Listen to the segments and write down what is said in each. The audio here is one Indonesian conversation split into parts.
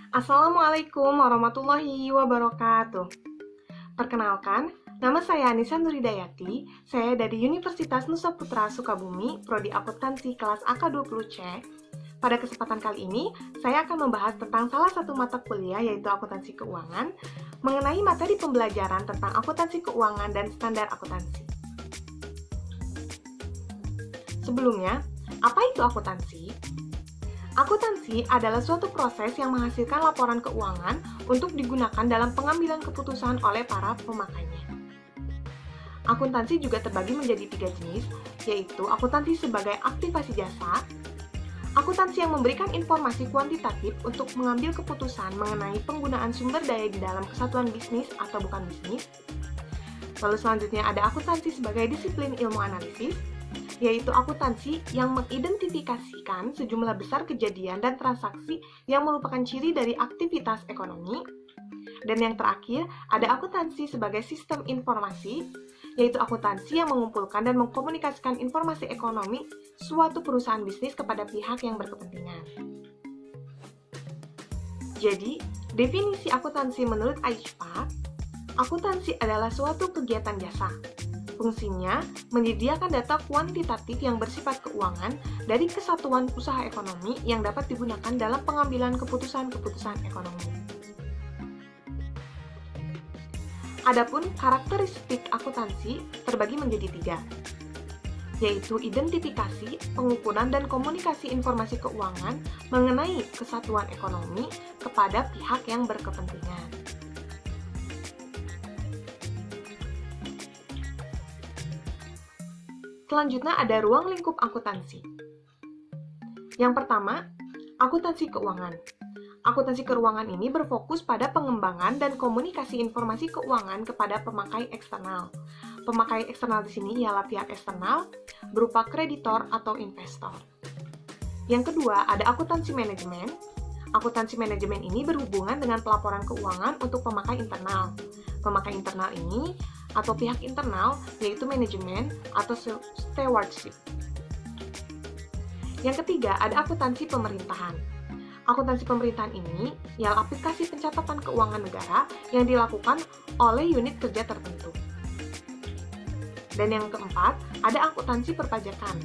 Assalamualaikum warahmatullahi wabarakatuh. Perkenalkan, nama saya Anissa Nuridayati. Saya dari Universitas Nusa Putra Sukabumi, Prodi Akuntansi kelas AK20C. Pada kesempatan kali ini, saya akan membahas tentang salah satu mata kuliah yaitu akuntansi keuangan, mengenai materi pembelajaran tentang akuntansi keuangan dan standar akuntansi. Sebelumnya, apa itu akuntansi? Akuntansi adalah suatu proses yang menghasilkan laporan keuangan untuk digunakan dalam pengambilan keputusan oleh para pemakainya. Akuntansi juga terbagi menjadi 3 jenis, yaitu akuntansi sebagai aktivasi jasa, akuntansi yang memberikan informasi kuantitatif untuk mengambil keputusan mengenai penggunaan sumber daya di dalam kesatuan bisnis atau bukan bisnis. Lalu selanjutnya ada akuntansi sebagai disiplin ilmu analisis, yaitu akuntansi yang mengidentifikasikan sejumlah besar kejadian dan transaksi yang merupakan ciri dari aktivitas ekonomi. Dan yang terakhir, ada akuntansi sebagai sistem informasi, yaitu akuntansi yang mengumpulkan dan mengkomunikasikan informasi ekonomi suatu perusahaan bisnis kepada pihak yang berkepentingan. Jadi, definisi akuntansi menurut AICPA, akuntansi adalah suatu kegiatan jasa. Fungsinya menyediakan data kuantitatif yang bersifat keuangan dari kesatuan usaha ekonomi yang dapat digunakan dalam pengambilan keputusan-keputusan ekonomi. Adapun karakteristik akuntansi terbagi menjadi 3, yaitu identifikasi, pengukuran, dan komunikasi informasi keuangan mengenai kesatuan ekonomi kepada pihak yang berkepentingan. Selanjutnya ada ruang lingkup akuntansi. Yang pertama, akuntansi keuangan. Akuntansi keuangan ini berfokus pada pengembangan dan komunikasi informasi keuangan kepada pemakai eksternal. Pemakai eksternal di sini ialah pihak eksternal berupa kreditor atau investor. Yang kedua, ada akuntansi manajemen. Akuntansi manajemen ini berhubungan dengan pelaporan keuangan untuk pemakai internal. Pemakai internal ini atau pihak internal yaitu manajemen atau stewardship. Yang ketiga, ada akuntansi pemerintahan. Akuntansi pemerintahan ini ialah aplikasi pencatatan keuangan negara yang dilakukan oleh unit kerja tertentu. Dan yang keempat, ada akuntansi perpajakan.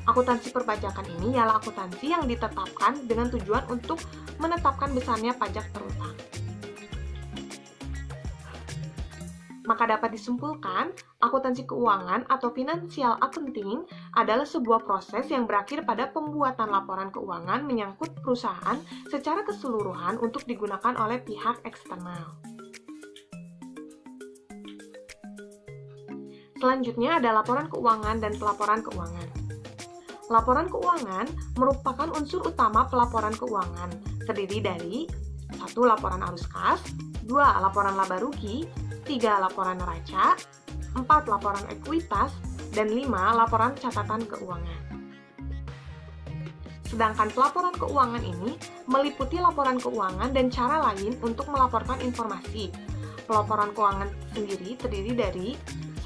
Akuntansi perpajakan ini ialah akuntansi yang ditetapkan dengan tujuan untuk menetapkan besarnya pajak berutang. Maka dapat disimpulkan, akuntansi keuangan atau financial accounting adalah sebuah proses yang berakhir pada pembuatan laporan keuangan menyangkut perusahaan secara keseluruhan untuk digunakan oleh pihak eksternal. Selanjutnya ada laporan keuangan dan pelaporan keuangan. Laporan keuangan merupakan unsur utama pelaporan keuangan, terdiri dari 1. Laporan arus kas, 2. Laporan laba rugi, 3. Laporan neraca, 4. Laporan ekuitas, dan 5. Laporan catatan keuangan. Sedangkan pelaporan keuangan ini meliputi laporan keuangan dan cara lain untuk melaporkan informasi. Pelaporan keuangan sendiri terdiri dari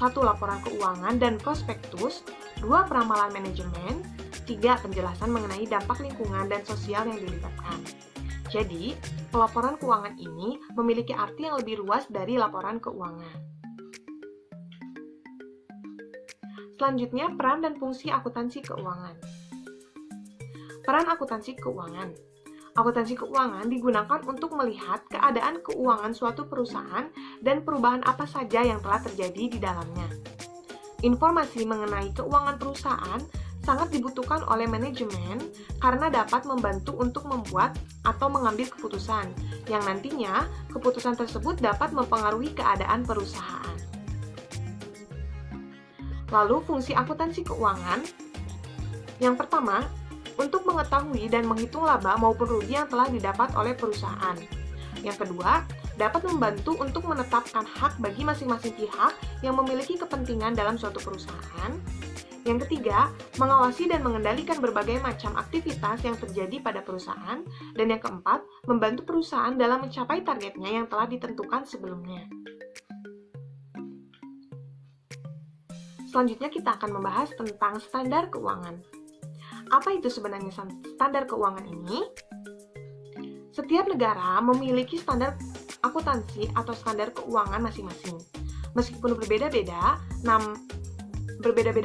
1. Laporan keuangan dan prospektus, 2. Peramalan manajemen, 3. Penjelasan mengenai dampak lingkungan dan sosial yang dilibatkan. Jadi, pelaporan keuangan ini memiliki arti yang lebih luas dari laporan keuangan. Selanjutnya, peran dan fungsi akuntansi keuangan. Peran akuntansi keuangan. Akuntansi keuangan digunakan untuk melihat keadaan keuangan suatu perusahaan dan perubahan apa saja yang telah terjadi di dalamnya. Informasi mengenai keuangan perusahaan sangat dibutuhkan oleh manajemen karena dapat membantu untuk membuat atau mengambil keputusan, yang nantinya keputusan tersebut dapat mempengaruhi keadaan perusahaan. Lalu fungsi akuntansi keuangan. Yang pertama, untuk mengetahui dan menghitung laba maupun rugi yang telah didapat oleh perusahaan. Yang kedua, dapat membantu untuk menetapkan hak bagi masing-masing pihak yang memiliki kepentingan dalam suatu perusahaan. Yang ketiga, mengawasi dan mengendalikan berbagai macam aktivitas yang terjadi pada perusahaan. Dan yang keempat, membantu perusahaan dalam mencapai targetnya yang telah ditentukan sebelumnya. Selanjutnya kita akan membahas tentang standar keuangan. Apa itu sebenarnya standar keuangan ini? Setiap negara memiliki standar akuntansi atau standar keuangan masing-masing. Meskipun berbeda-beda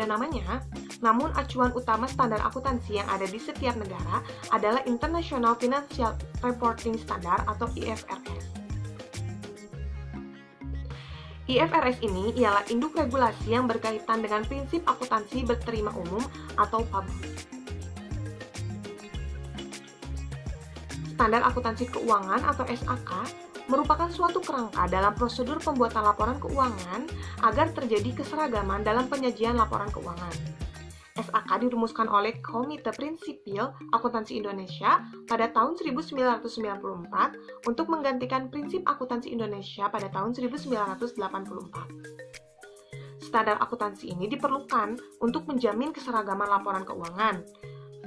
namanya, namun acuan utama standar akuntansi yang ada di setiap negara adalah International Financial Reporting Standard atau IFRS. IFRS ini ialah induk regulasi yang berkaitan dengan prinsip akuntansi berterima umum atau publik. Standar akuntansi keuangan atau SAK merupakan suatu kerangka dalam prosedur pembuatan laporan keuangan agar terjadi keseragaman dalam penyajian laporan keuangan. SAK dirumuskan oleh Komite Prinsipil Akuntansi Indonesia pada tahun 1994 untuk menggantikan prinsip akuntansi Indonesia pada tahun 1984. Standar akuntansi ini diperlukan untuk menjamin keseragaman laporan keuangan.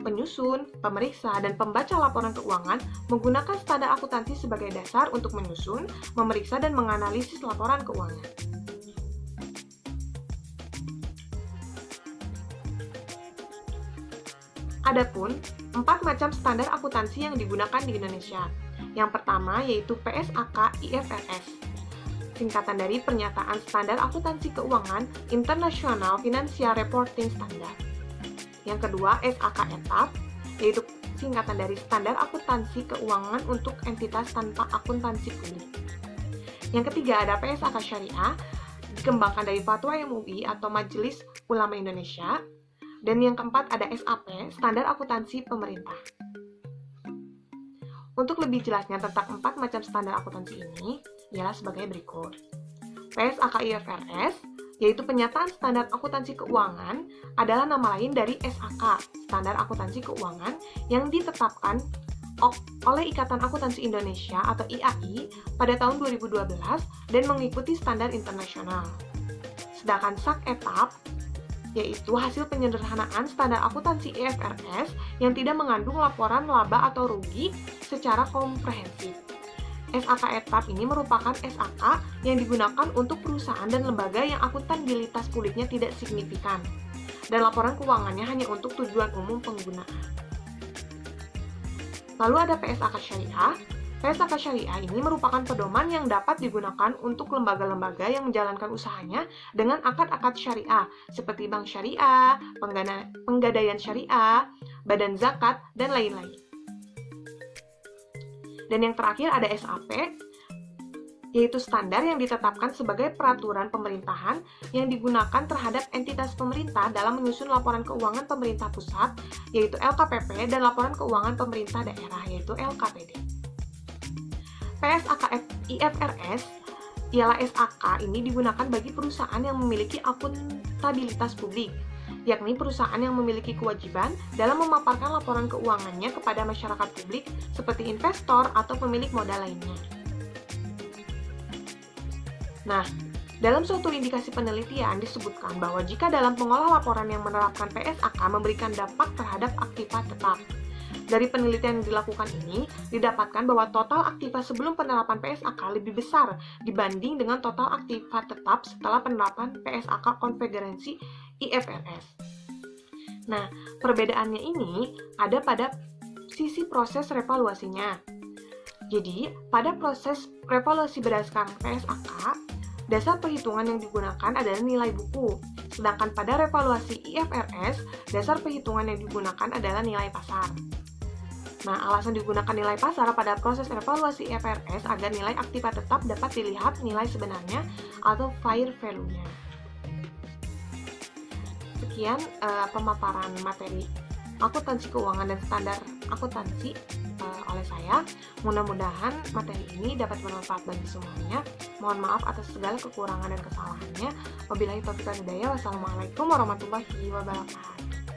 Penyusun, pemeriksa, dan pembaca laporan keuangan menggunakan standar akuntansi sebagai dasar untuk menyusun, memeriksa, dan menganalisis laporan keuangan. Adapun 4 macam standar akuntansi yang digunakan di Indonesia. Yang pertama yaitu PSAK IFRS, singkatan dari Pernyataan Standar Akuntansi Keuangan International Financial Reporting Standard. Yang kedua SAK ETAP, yaitu singkatan dari Standar Akuntansi Keuangan untuk entitas tanpa akuntansi publik. Yang ketiga ada PSAK Syariah, dikembangkan dari Fatwa MUI atau Majelis Ulama Indonesia. Dan yang keempat ada SAP, Standar Akuntansi Pemerintah. Untuk lebih jelasnya tentang 4 macam standar akuntansi ini, ialah sebagai berikut. PSAK IFRS, yaitu Pernyataan Standar Akuntansi Keuangan, adalah nama lain dari SAK, Standar Akuntansi Keuangan, yang ditetapkan oleh Ikatan Akuntansi Indonesia atau IAI pada tahun 2012 dan mengikuti standar internasional. Sedangkan SAK ETAP, yaitu hasil penyederhanaan standar akuntansi IFRS yang tidak mengandung laporan laba atau rugi secara komprehensif. SAK ETAP ini merupakan SAK yang digunakan untuk perusahaan dan lembaga yang akuntabilitas publiknya tidak signifikan, dan laporan keuangannya hanya untuk tujuan umum penggunaan. Lalu ada PSAK Syariah. PSAK Syariah ini merupakan pedoman yang dapat digunakan untuk lembaga-lembaga yang menjalankan usahanya dengan akad-akad syariah, seperti bank syariah, penggadaian syariah, badan zakat, dan lain-lain. Dan yang terakhir ada SAP, yaitu standar yang ditetapkan sebagai peraturan pemerintahan yang digunakan terhadap entitas pemerintah dalam menyusun laporan keuangan pemerintah pusat, yaitu LKPP, dan laporan keuangan pemerintah daerah, yaitu LKPD. PSAK IFRS ialah SAK ini digunakan bagi perusahaan yang memiliki akuntabilitas publik, yakni perusahaan yang memiliki kewajiban dalam memaparkan laporan keuangannya kepada masyarakat publik seperti investor atau pemilik modal lainnya. Nah, dalam suatu indikasi penelitian disebutkan bahwa jika dalam pengolah laporan yang menerapkan PSAK memberikan dampak terhadap aktiva tetap. Dari penelitian yang dilakukan ini, didapatkan bahwa total aktiva sebelum penerapan PSAK lebih besar dibanding dengan total aktiva tetap setelah penerapan PSAK konfigurasi IFRS. Nah, perbedaannya ini ada pada sisi proses revaluasinya. Jadi, pada proses revaluasi berdasarkan PSAK, dasar perhitungan yang digunakan adalah nilai buku. Sedangkan pada revaluasi IFRS, dasar perhitungan yang digunakan adalah nilai pasar. Nah, alasan digunakan nilai pasar pada proses evaluasi IFRS agar nilai aktiva tetap dapat dilihat nilai sebenarnya atau fair value-nya. Sekian pemaparan materi akuntansi keuangan dan standar akuntansi oleh saya. Mudah-mudahan materi ini dapat bermanfaat bagi semuanya. Mohon maaf atas segala kekurangan dan kesalahannya. Wabillahi taufiq wal hidayah. Wassalamualaikum warahmatullahi wabarakatuh.